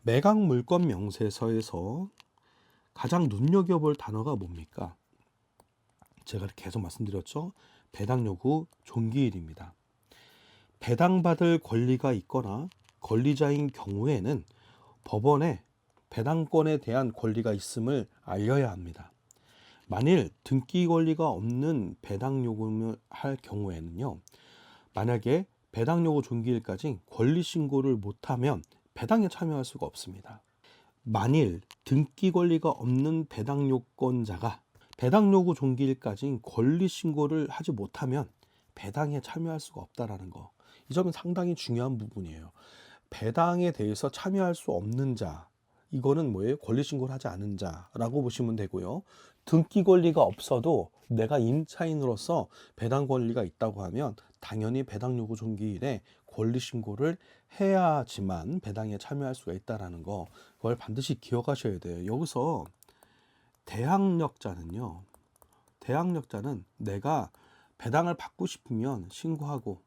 매각 물건 명세서에서 가장 눈여겨볼 단어가 뭡니까? 제가 계속 말씀드렸죠. 배당 요구 존기일입니다. 배당받을 권리가 있거나 권리자인 경우에는 법원에 배당권에 대한 권리가 있음을 알려야 합니다. 만일 등기 권리가 없는 배당 요구를 할 경우에는요. 만약에 배당 요구 존기일까지 권리 신고를 못하면 배당에 참여할 수가 없습니다. 만일 등기 권리가 없는 배당 요건자가 배당 요구 종기일까지 권리 신고를 하지 못하면 배당에 참여할 수가 없다라는 거. 이 점은 상당히 중요한 부분이에요. 배당에 대해서 참여할 수 없는 자, 이거는 뭐예요? 권리 신고를 하지 않은 자라고 보시면 되고요. 등기 권리가 없어도 내가 임차인으로서 배당 권리가 있다고 하면 당연히 배당 요구 종기일에 권리 신고를 해야지만 배당에 참여할 수가 있다라는 거, 그걸 반드시 기억하셔야 돼요. 여기서 대항력자는요. 대항력자는 내가 배당을 받고 싶으면 신고하고,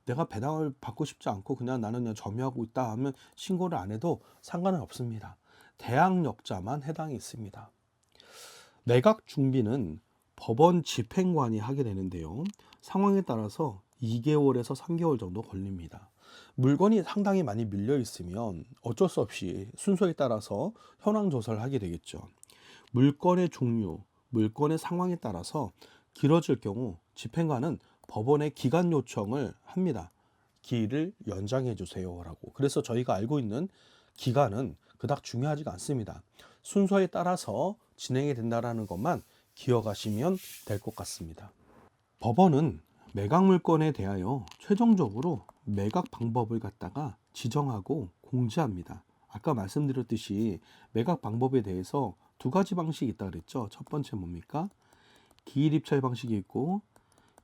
내가 배당을 받고 싶지 않고 나는 그냥 점유하고 있다 하면 신고를 안 해도 상관은 없습니다. 대항력자만 해당이 있습니다. 매각 중비는 법원 집행관이 하게 되는데요. 상황에 따라서 2개월에서 3개월 정도 걸립니다. 물건이 상당히 많이 밀려 있으면 어쩔 수 없이 순서에 따라서 현황 조사를 하게 되겠죠. 물건의 종류, 물건의 상황에 따라서 길어질 경우 집행관은 법원에 기간 요청을 합니다. 기일을 연장해 주세요라고. 그래서 저희가 알고 있는 기간은 그닥 중요하지가 않습니다. 순서에 따라서 진행이 된다는 것만 기억하시면 될 것 같습니다. 법원은 매각 물건에 대하여 최종적으로 매각 방법을 갖다가 지정하고 공지합니다. 아까 말씀드렸듯이 매각 방법에 대해서 두 가지 방식이 있다 그랬죠. 첫 번째 뭡니까? 기일 입찰 방식이 있고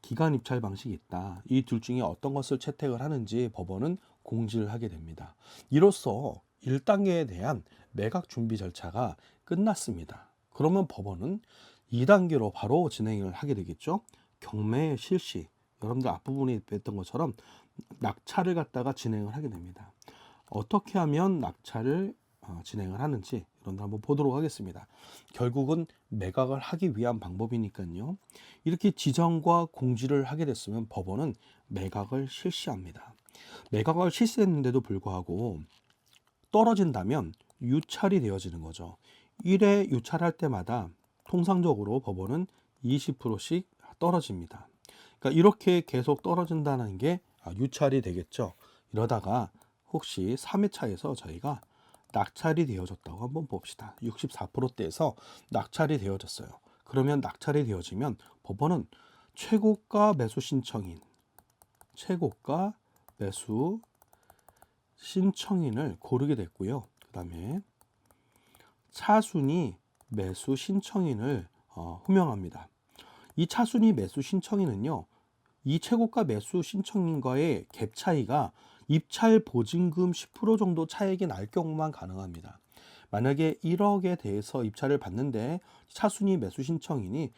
기간 입찰 방식이 있다. 이 둘 중에 어떤 것을 채택을 하는지 법원은 공지를 하게 됩니다. 이로써 1단계에 대한 매각 준비 절차가 끝났습니다. 그러면 법원은 2단계로 바로 진행을 하게 되겠죠. 경매 실시. 여러분들 앞부분에 뵀던 것처럼 낙찰을 갖다가 진행을 하게 됩니다. 어떻게 하면 낙찰을 진행을 하는지 이런 거 한번 보도록 하겠습니다. 결국은 매각을 하기 위한 방법이니까요. 이렇게 지정과 공지를 하게 됐으면 법원은 매각을 실시합니다. 매각을 실시했는데도 불구하고 떨어진다면 유찰이 되어지는 거죠. 1회 유찰할 때마다 통상적으로 법원은 20%씩 떨어집니다. 그러니까 이렇게 계속 떨어진다는 게 유찰이 되겠죠. 이러다가 혹시 3회차에서 저희가 낙찰이 되어졌다고 한번 봅시다. 64%대에서 낙찰이 되어졌어요. 그러면 낙찰이 되어지면 법원은 최고가 매수 신청인, 최고가 매수 신청인을 고르게 됐고요. 그 다음에 차순위 매수 신청인을 호명합니다. 이 차순위 매수 신청인은요, 이 최고가 매수 신청인과의 갭 차이가 입찰 보증금 10% 정도 차익이 날 경우만 가능합니다. 만약에 1억에 대해서 입찰을 받는데 차순위 매수 신청인이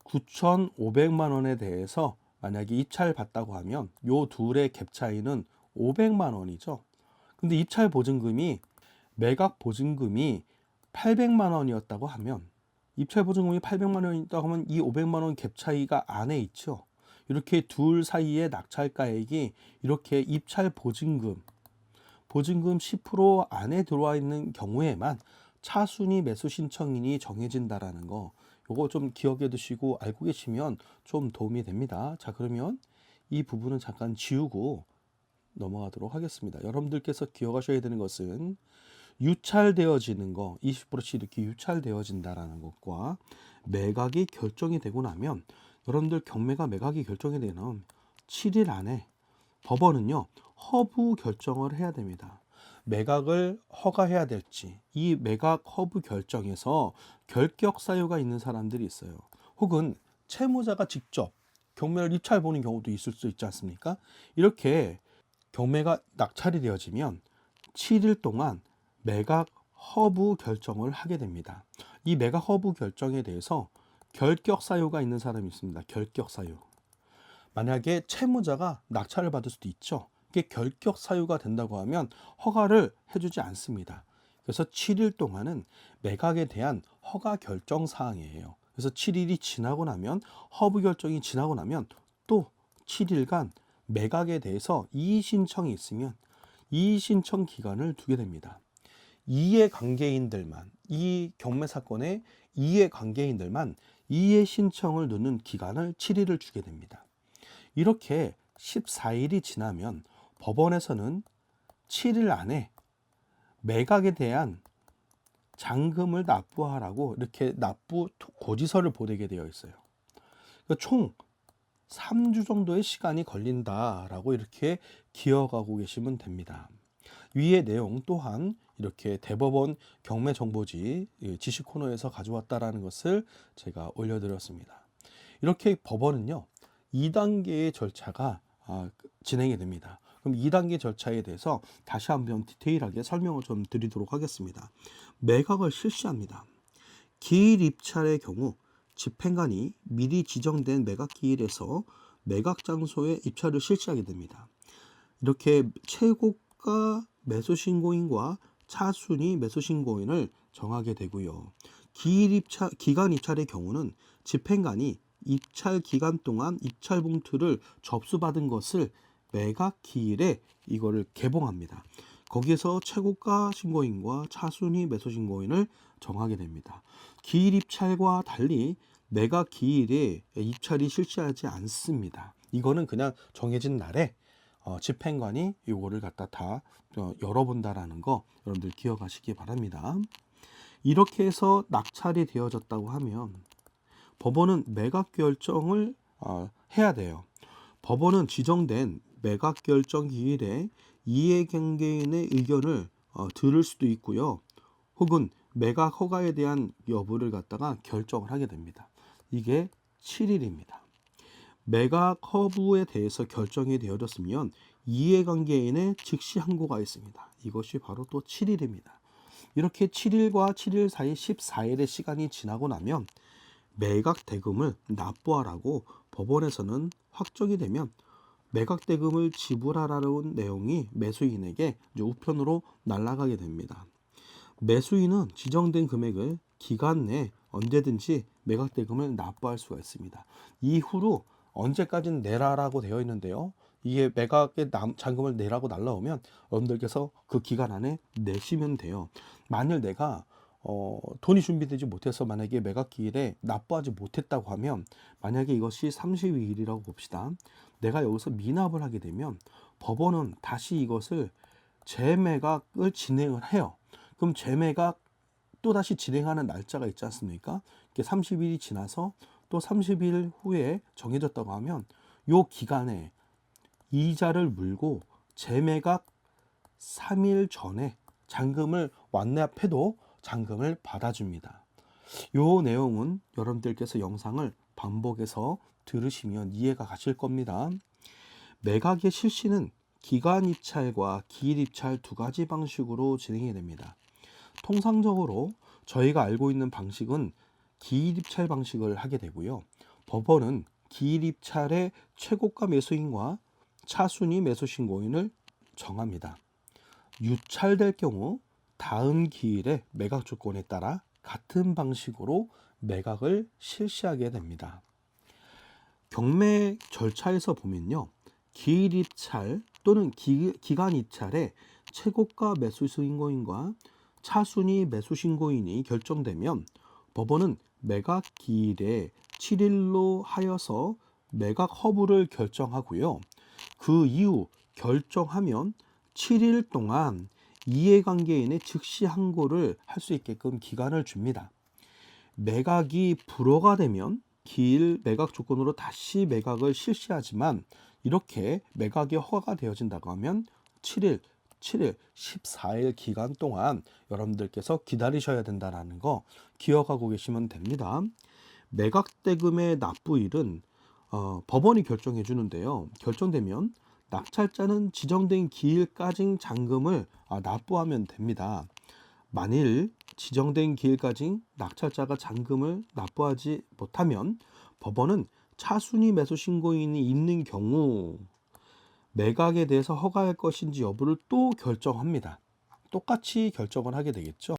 9,500만 원에 대해서 만약에 입찰을 받다고 하면 요 둘의 갭 차이는 500만 원이죠. 근데 입찰 보증금이 매각 보증금이 800만 원이었다고 하면, 입찰 보증금이 800만 원이었다고 하면 이 500만 원 갭 차이가 안에 있죠. 이렇게 둘 사이의 낙찰가액이 이렇게 입찰 보증금 10% 안에 들어와 있는 경우에만 차순위 매수 신청인이 정해진다라는 거, 요거 좀 기억해 두시고 알고 계시면 좀 도움이 됩니다. 자, 그러면 이 부분은 잠깐 지우고 넘어가도록 하겠습니다. 여러분들께서 기억하셔야 되는 것은 유찰되어지는 거, 20%씩 이렇게 유찰되어진다라는 것과 매각이 결정이 되고 나면, 여러분들 경매가 매각이 결정이 되는 7일 안에 법원은요, 허브 결정을 해야 됩니다. 매각을 허가해야 될지, 이 매각 허브 결정에서 결격 사유가 있는 사람들이 있어요. 혹은 채무자가 직접 경매를 입찰 보는 경우도 있을 수 있지 않습니까? 이렇게 경매가 낙찰이 되어지면 7일 동안 매각 허브 결정을 하게 됩니다. 이 매각 허브 결정에 대해서 결격 사유가 있는 사람이 있습니다. 결격 사유. 만약에 채무자가 낙찰을 받을 수도 있죠. 이게 결격 사유가 된다고 하면 허가를 해주지 않습니다. 그래서 7일 동안은 매각에 대한 허가 결정 사항이에요. 그래서 7일이 지나고 나면 허브 결정이 지나고 나면 또 7일간 매각에 대해서 이의 신청이 있으면 이의 신청 기간을 두게 됩니다. 이해관계인들만, 이 경매 사건의 이해관계인들만 이해 신청을 넣는 기간을 7일을 주게 됩니다. 이렇게 14일이 지나면 법원에서는 7일 안에 매각에 대한 잔금을 납부하라고 이렇게 납부 고지서를 보내게 되어 있어요. 총 3주 정도의 시간이 걸린다라고 이렇게 기억하고 계시면 됩니다. 위의 내용 또한 이렇게 대법원 경매정보지 지식 코너에서 가져왔다라는 것을 제가 올려드렸습니다. 이렇게 법원은요 2단계의 절차가 진행이 됩니다. 그럼 2단계 절차에 대해서 다시 한번 디테일하게 설명을 좀 드리도록 하겠습니다. 매각을 실시합니다. 기일 입찰의 경우 집행관이 미리 지정된 매각 기일에서 매각 장소에 입찰을 실시하게 됩니다. 이렇게 최고가 매수신고인과 차순위 매수신고인을 정하게 되고요. 기간 입찰의 경우는 집행관이 입찰 기간 동안 입찰 봉투를 접수받은 것을 매각 기일에 이거를 개봉합니다. 거기에서 최고가 신고인과 차순위 매수신고인을 정하게 됩니다. 기일 입찰과 달리 매각 기일에 입찰이 실시하지 않습니다. 이거는 그냥 정해진 날에 집행관이 이거를 갖다 다 열어본다라는 거 여러분들 기억하시기 바랍니다. 이렇게 해서 낙찰이 되어졌다고 하면 법원은 매각 결정을 해야 돼요. 법원은 지정된 매각 결정 기일에 이해관계인의 의견을 들을 수도 있고요. 혹은 매각 허가에 대한 여부를 갖다가 결정을 하게 됩니다. 이게 7일입니다. 매각 허브에 대해서 결정이 되어졌으면 이해관계인의 즉시 항고가 있습니다. 이것이 바로 또 7일입니다. 이렇게 7일과 7일 사이 14일의 시간이 지나고 나면 매각 대금을 납부하라고 법원에서는 확정이 되면 매각 대금을 지불하라는 내용이 매수인에게 우편으로 날아가게 됩니다. 매수인은 지정된 금액을 기간 내 언제든지 매각 대금을 납부할 수가 있습니다. 이후로 언제까지는 내라라고 되어 있는데요. 이게 매각의 잔금을 내라고 날라오면 여러분들께서 그 기간 안에 내시면 돼요. 만일 내가 돈이 준비되지 못해서 만약에 매각 기일에 납부하지 못했다고 하면 만약에 이것이 32일이라고 봅시다. 내가 여기서 미납을 하게 되면 법원은 다시 이것을 재매각을 진행을 해요. 그럼 재매각 또다시 진행하는 날짜가 있지 않습니까? 이게 30일이 지나서 또 30일 후에 정해졌다고 하면 이 기간에 이자를 물고 재매각 3일 전에 잔금을 완납해도 잔금을 받아줍니다. 이 내용은 여러분들께서 영상을 반복해서 들으시면 이해가 가실 겁니다. 매각의 실시는 기간 입찰과 기일 입찰 두 가지 방식으로 진행이 됩니다. 통상적으로 저희가 알고 있는 방식은 기일 입찰 방식을 하게 되고요. 법원은 기일 입찰의 최고가 매수인과 차순위 매수신고인을 정합니다. 유찰될 경우 다음 기일의 매각 조건에 따라 같은 방식으로 매각을 실시하게 됩니다. 경매 절차에서 보면요. 기일 입찰 또는 기간 입찰의 최고가 매수신고인과 차순위 매수신고인이 결정되면 법원은 매각 기일에 7일로 하여서 매각 허브를 결정하고요. 그 이후 결정하면 7일 동안 이해관계인의 즉시 항고를 할 수 있게끔 기간을 줍니다. 매각이 불허가 되면 기일 매각 조건으로 다시 매각을 실시하지만 이렇게 매각이 허가가 되어진다고 하면 7일, 14일 기간 동안 여러분들께서 기다리셔야 된다는 거 기억하고 계시면 됩니다. 매각 대금의 납부일은 법원이 결정해 주는데요. 결정되면 낙찰자는 지정된 기일까지 잔금을 납부하면 됩니다. 만일 지정된 기일까지 낙찰자가 잔금을 납부하지 못하면 법원은 차순위 매수 신고인이 있는 경우 매각에 대해서 허가할 것인지 여부를 또 결정합니다. 똑같이 결정을 하게 되겠죠.